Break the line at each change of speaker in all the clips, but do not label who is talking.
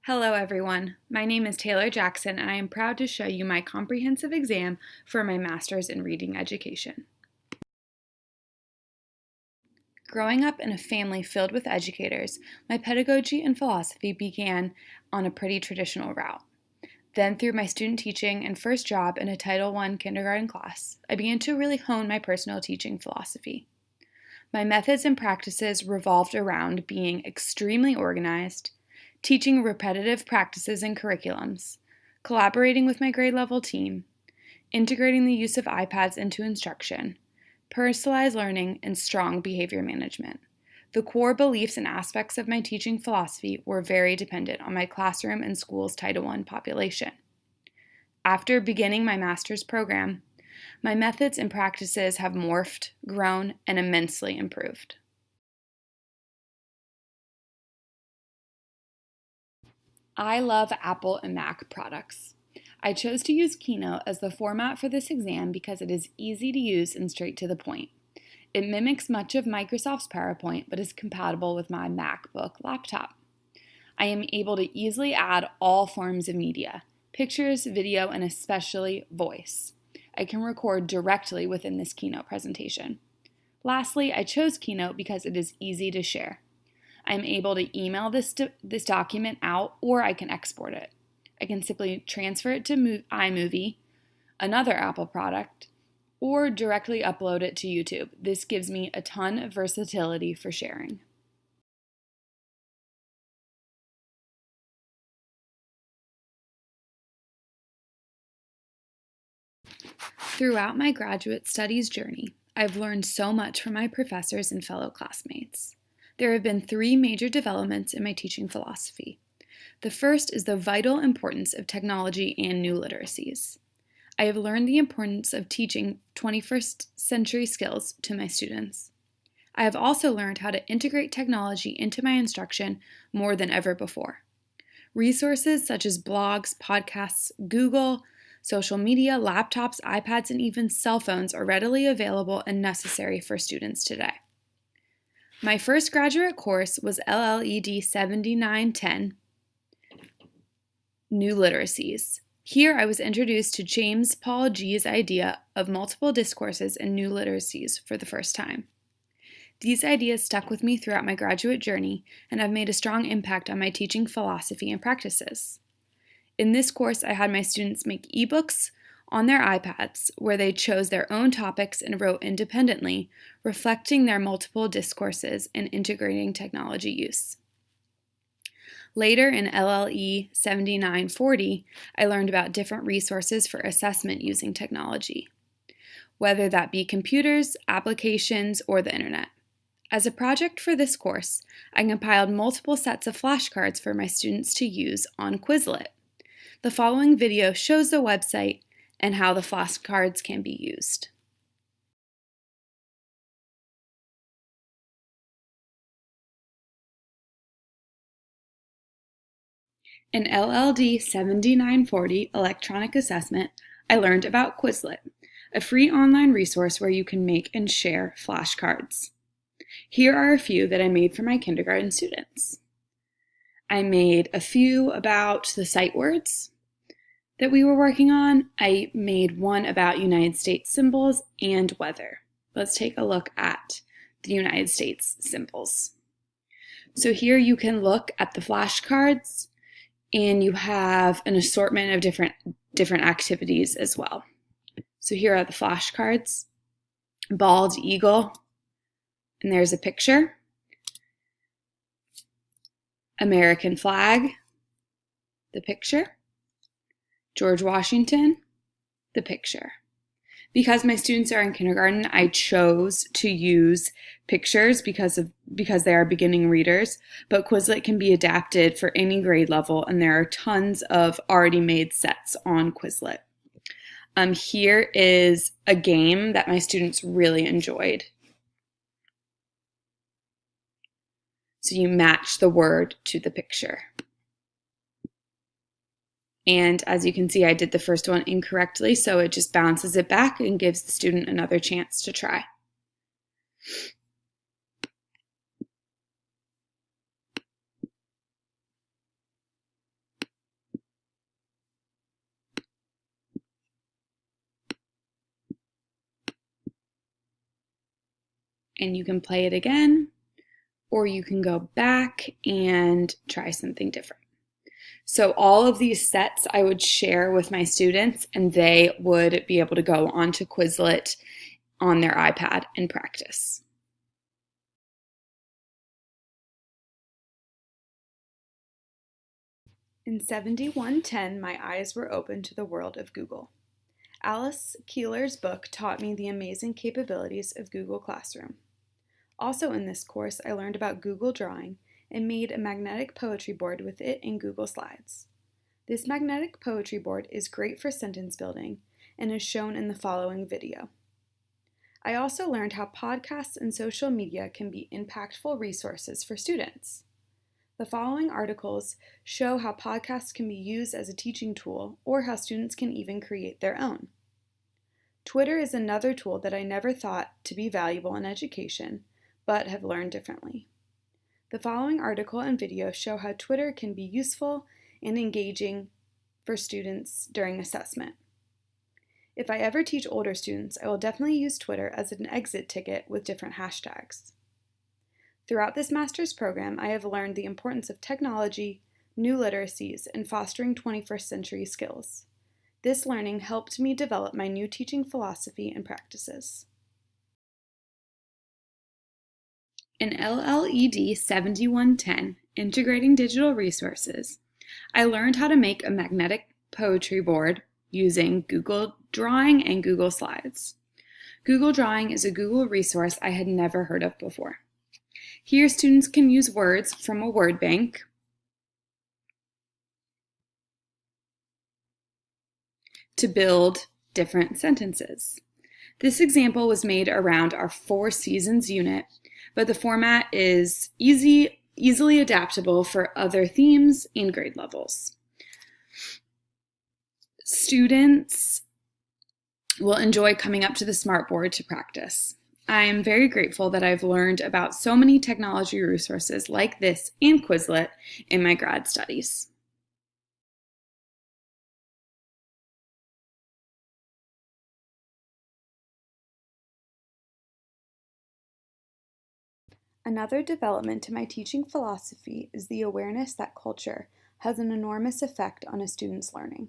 Hello everyone, my name is Taylor Jackson and I am proud to show you my comprehensive exam for my Master's in Reading Education. Growing up in a family filled with educators, my pedagogy and philosophy began on a pretty traditional route. Then through my student teaching and first job in a Title I kindergarten class, I began to really hone my personal teaching philosophy. My methods and practices revolved around being extremely organized, teaching repetitive practices and curriculums, collaborating with my grade level team, integrating the use of iPads into instruction, personalized learning, and strong behavior management. The core beliefs and aspects of my teaching philosophy were very dependent on my classroom and school's Title I population. After beginning my master's program, my methods and practices have morphed, grown, and immensely improved. I love Apple and Mac products. I chose to use Keynote as the format for this exam because it is easy to use and straight to the point. It mimics much of Microsoft's PowerPoint but is compatible with my MacBook laptop. I am able to easily add all forms of media, pictures, video, and especially voice. I can record directly within this Keynote presentation. Lastly, I chose Keynote because it is easy to share. I'm able to email this document out, or I can export it. I can simply transfer it to iMovie, another Apple product, or directly upload it to YouTube. This gives me a ton of versatility for sharing. Throughout my graduate studies journey, I've learned so much from my professors and fellow classmates. There have been three major developments in my teaching philosophy. The first is the vital importance of technology and new literacies. I have learned the importance of teaching 21st century skills to my students. I have also learned how to integrate technology into my instruction more than ever before. Resources such as blogs, podcasts, Google, social media, laptops, iPads, and even cell phones are readily available and necessary for students today. My first graduate course was LLED 7910, New Literacies. Here I was introduced to James Paul Gee's idea of multiple discourses and new literacies for the first time. These ideas stuck with me throughout my graduate journey and have made a strong impact on my teaching philosophy and practices. In this course, I had my students make ebooks on their iPads where they chose their own topics and wrote independently, reflecting their multiple discourses and integrating technology use. Later in LLE 7940, I learned about different resources for assessment using technology, whether that be computers, applications, or the internet. As a project for this course, I compiled multiple sets of flashcards for my students to use on Quizlet. The following video shows the website and how the flashcards can be used. In LLD 7940 Electronic Assessment, I learned about Quizlet, a free online resource where you can make and share flashcards. Here are a few that I made for my kindergarten students. I made a few about the sight words that we were working on. I made one about United States symbols and weather. Let's take a look at the United States symbols. So here you can look at the flashcards and you have an assortment of different activities as well. So here are the flashcards, bald eagle, and there's a picture. American flag, the picture. George Washington, the picture. Because my students are in kindergarten, I chose to use pictures because they are beginning readers, but Quizlet can be adapted for any grade level, and there are tons of already made sets on Quizlet. Here is a game that my students really enjoyed. So you match the word to the picture. And as you can see, I did the first one incorrectly, so it just bounces it back and gives the student another chance to try. and you can play it again, or you can go back and try something different. So all of these sets I would share with my students, and they would be able to go onto Quizlet on their iPad and practice. In 7110, my eyes were open to the world of Google. Alice Keeler's book taught me the amazing capabilities of Google Classroom. Also in this course, I learned about Google Drawing and made a magnetic poetry board with it in Google Slides. This magnetic poetry board is great for sentence building and is shown in the following video. I also learned how podcasts and social media can be impactful resources for students. The following articles show how podcasts can be used as a teaching tool or how students can even create their own. Twitter is another tool that I never thought to be valuable in education, but have learned differently. The following article and video show how Twitter can be useful and engaging for students during assessment. If I ever teach older students, I will definitely use Twitter as an exit ticket with different hashtags. Throughout this master's program, I have learned the importance of technology, new literacies, and fostering 21st century skills. This learning helped me develop my new teaching philosophy and practices. In LLED 7110, Integrating Digital Resources, I learned how to make a magnetic poetry board using Google Drawing and Google Slides. Google Drawing is a Google resource I had never heard of before. Here, students can use words from a word bank to build different sentences. This example was made around our 4 seasons unit, but the format is easily adaptable for other themes and grade levels. Students will enjoy coming up to the smartboard to practice. I am very grateful that I've learned about so many technology resources like this and Quizlet in my grad studies. Another development to my teaching philosophy is the awareness that culture has an enormous effect on a student's learning.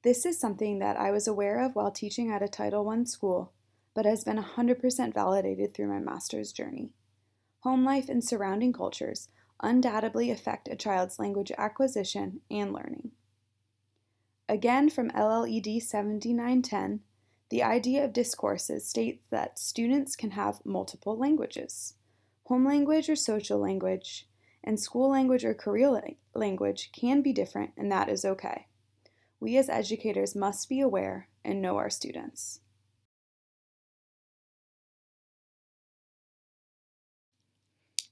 This is something that I was aware of while teaching at a Title I school, but has been 100% validated through my master's journey. Home life and surrounding cultures undoubtedly affect a child's language acquisition and learning. Again, from LLED 7910, the idea of discourses states that students can have multiple languages. Home language or social language, and school language or career language can be different, and that is okay. We as educators must be aware and know our students.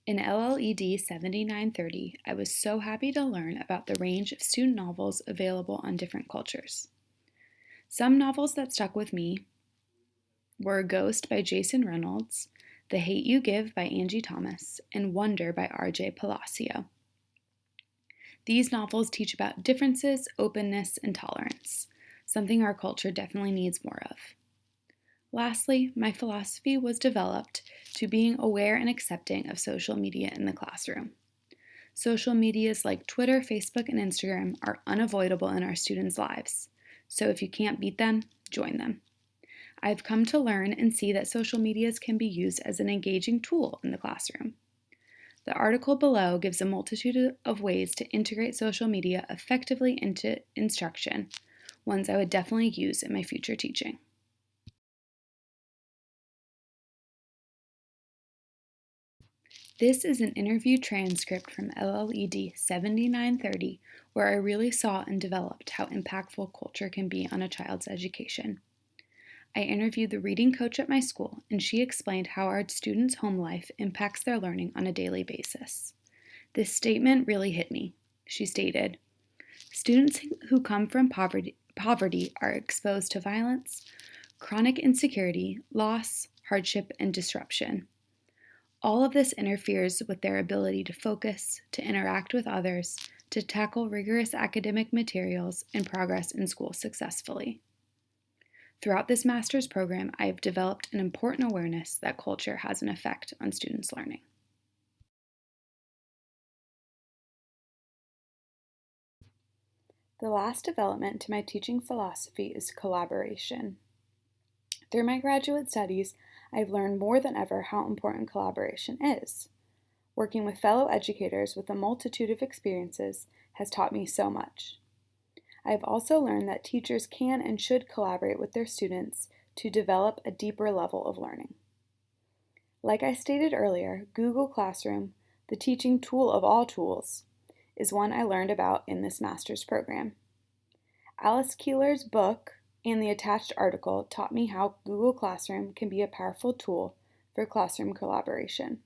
In LLED 7930, I was so happy to learn about the range of student novels available on different cultures. Some novels that stuck with me were Ghost by Jason Reynolds, The Hate You Give by Angie Thomas, and Wonder by R.J. Palacio. These novels teach about differences, openness, and tolerance, something our culture definitely needs more of. Lastly, my philosophy was developed to being aware and accepting of social media in the classroom. Social medias like Twitter, Facebook, and Instagram are unavoidable in our students' lives, so if you can't beat them, join them. I've come to learn and see that social medias can be used as an engaging tool in the classroom. The article below gives a multitude of ways to integrate social media effectively into instruction, ones I would definitely use in my future teaching. This is an interview transcript from LLED 7930, where I really saw and developed how impactful culture can be on a child's education. I interviewed the reading coach at my school, and she explained how our students' home life impacts their learning on a daily basis. This statement really hit me. She stated, "Students who come from poverty are exposed to violence, chronic insecurity, loss, hardship, and disruption. All of this interferes with their ability to focus, to interact with others, to tackle rigorous academic materials, and progress in school successfully. Throughout this master's program, I have developed an important awareness that culture has an effect on students' learning. The last development to my teaching philosophy is collaboration. Through my graduate studies, I've learned more than ever how important collaboration is. Working with fellow educators with a multitude of experiences has taught me so much. I have also learned that teachers can and should collaborate with their students to develop a deeper level of learning. Like I stated earlier, Google Classroom, the teaching tool of all tools, is one I learned about in this master's program. Alice Keeler's book and the attached article taught me how Google Classroom can be a powerful tool for classroom collaboration.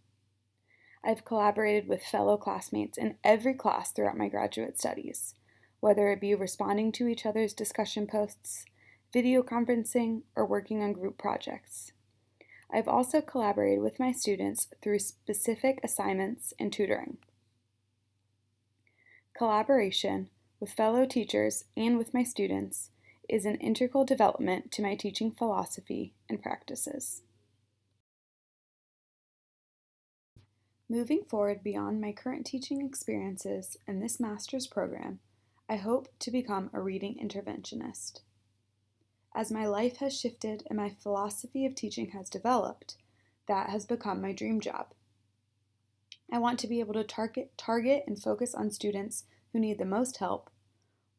I've collaborated with fellow classmates in every class throughout my graduate studies, whether it be responding to each other's discussion posts, video conferencing, or working on group projects. I've also collaborated with my students through specific assignments and tutoring. Collaboration with fellow teachers and with my students is an integral development to my teaching philosophy and practices. Moving forward beyond my current teaching experiences in this master's program, I hope to become a reading interventionist. As my life has shifted and my philosophy of teaching has developed, that has become my dream job. I want to be able to target and focus on students who need the most help,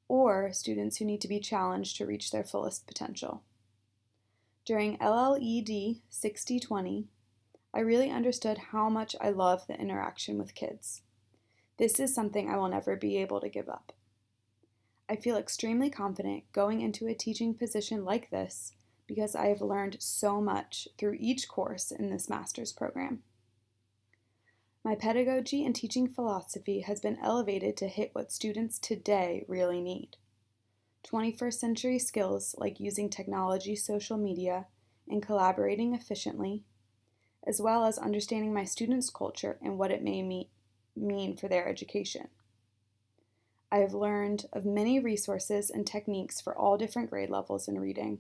or students who need to be challenged to reach their fullest potential. During LLED 6020, I really understood how much I love the interaction with kids. This is something I will never be able to give up. I feel extremely confident going into a teaching position like this because I have learned so much through each course in this master's program. My pedagogy and teaching philosophy has been elevated to hit what students today really need. 21st century skills like using technology, social media, and collaborating efficiently, as well as understanding my students' culture and what it may mean for their education. I have learned of many resources and techniques for all different grade levels in reading,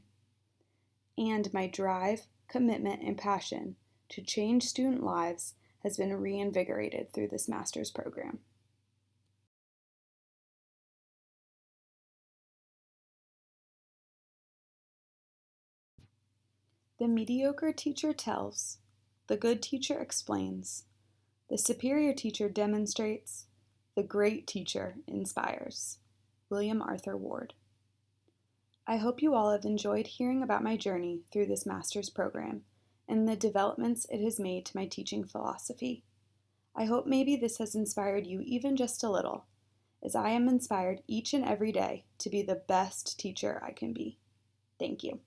and my drive, commitment, and passion to change student lives has been reinvigorated through this master's program. The mediocre teacher tells, the good teacher explains, the superior teacher demonstrates, the great teacher inspires. William Arthur Ward. I hope you all have enjoyed hearing about my journey through this master's program and the developments it has made to my teaching philosophy. I hope maybe this has inspired you even just a little, as I am inspired each and every day to be the best teacher I can be. Thank you.